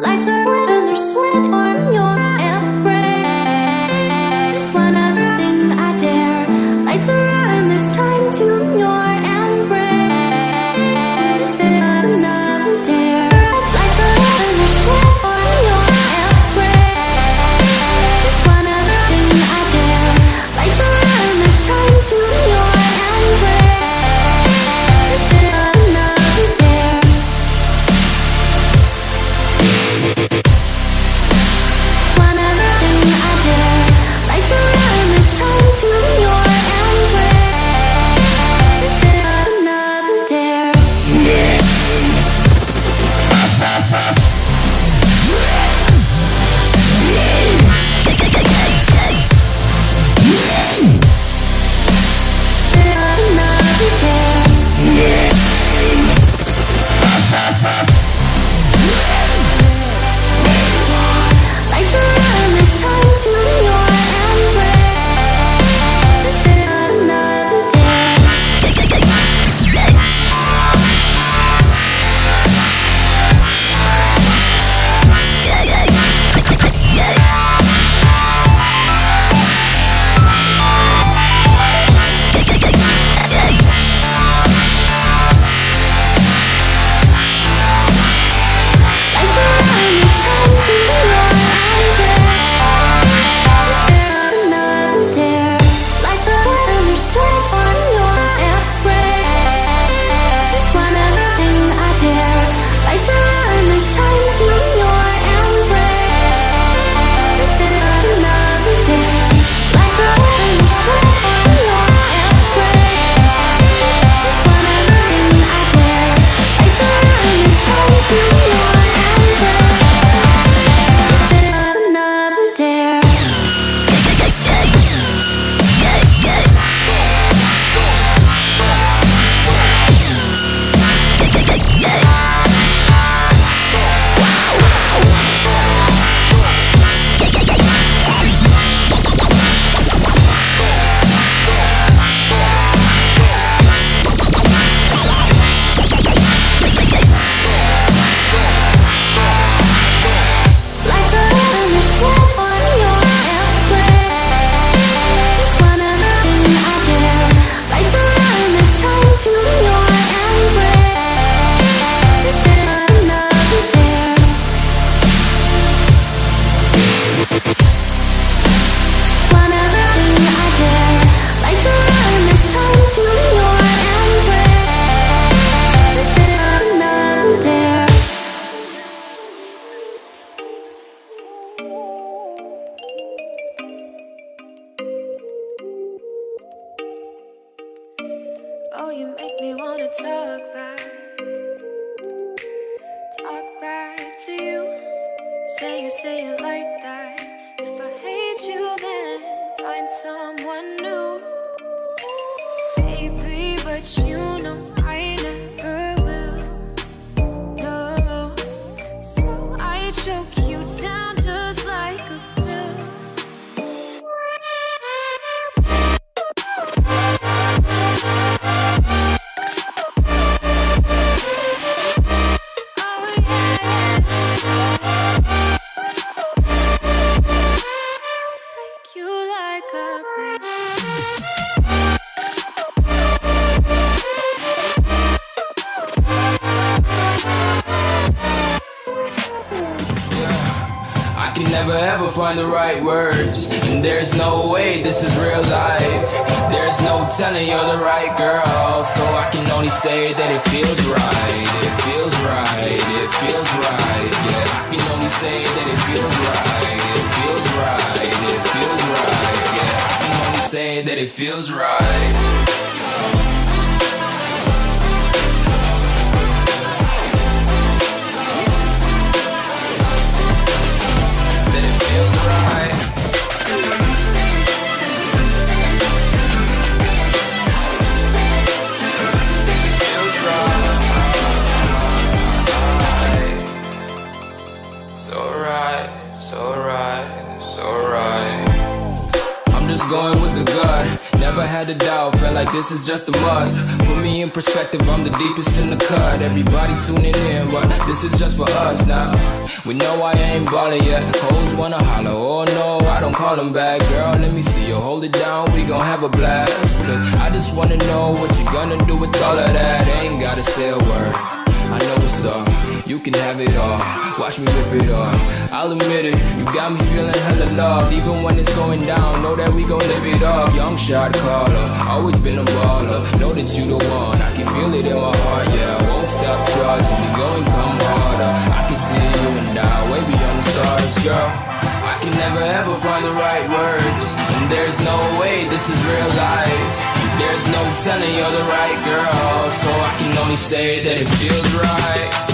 Lights are lit and there's sweat on your embrace. One other thing I dare. Lights are out and there's time to your embrace. Another dare. Lights are out and there's sweat on your embrace. One other thing I dare. Lights are out and there's time to your embrace. Another dare. One other thing I dare. Lights are out and there's time to your embrace. Another dare. Another dare. Lights are out and there's time to your embrace. Another dare. Lights are out and there's time to your embrace. Another dare. Lights are out and there's sweat on your embrace. One other thing I dare. Lights are out and there's time to your embrace. Another dare. Lights are out and there's sweat on your embrace. One other thing I dare. Lights are out and there's time to your embrace. Another dare. Lights are out and there's sweat on your embrace. One other thing I dare. Lights are out and there's time to your embrace. Another dare. One other thing I dare. Lights are out and there's time to your embrace. Another dare. Oh, you make me wanna talk back to you. Say it like that. If I hate you, then find someone new. Baby, but you know I never will. No, so I choke you down just like a pill. Oh yeah. Take you like a pill. I can never ever find the right words, and there's no way this is real life. There's no telling you're the right girl, so I can only say that it feels right. It feels right, it feels right. Yeah, I can only say that it feels right. It feels right, it feels right. Yeah, I can only say that it feels right. That it feels right. Feels right. So right, so right, so right. I'm just going with the gut. never had a doubt, felt like this is just a must. Put me in perspective, I'm the deepest in the cut. Everybody tuning in, but this is just for us now. We know I ain't ballin' yet. Hoes wanna holler, oh no, I don't call them back. Girl, let me see you hold it down, we gon' have a blast. Cause I just wanna know what you gonna do with all of that. Ain't gotta say a word, I know what's up. You can have it all, watch me rip it off. I'll admit it, you got me feeling hella loved. Even when it's going down, know that we gon' live it up. Young shot caller, always been a baller. Know that you the one, I can feel it in my heart. Yeah, I won't stop charging, we go and come harder. I can see you and I, way beyond the stars, girl. I can never ever find the right words, and there's no way this is real life. There's no telling you're the right girl, so I can only say that it feels right.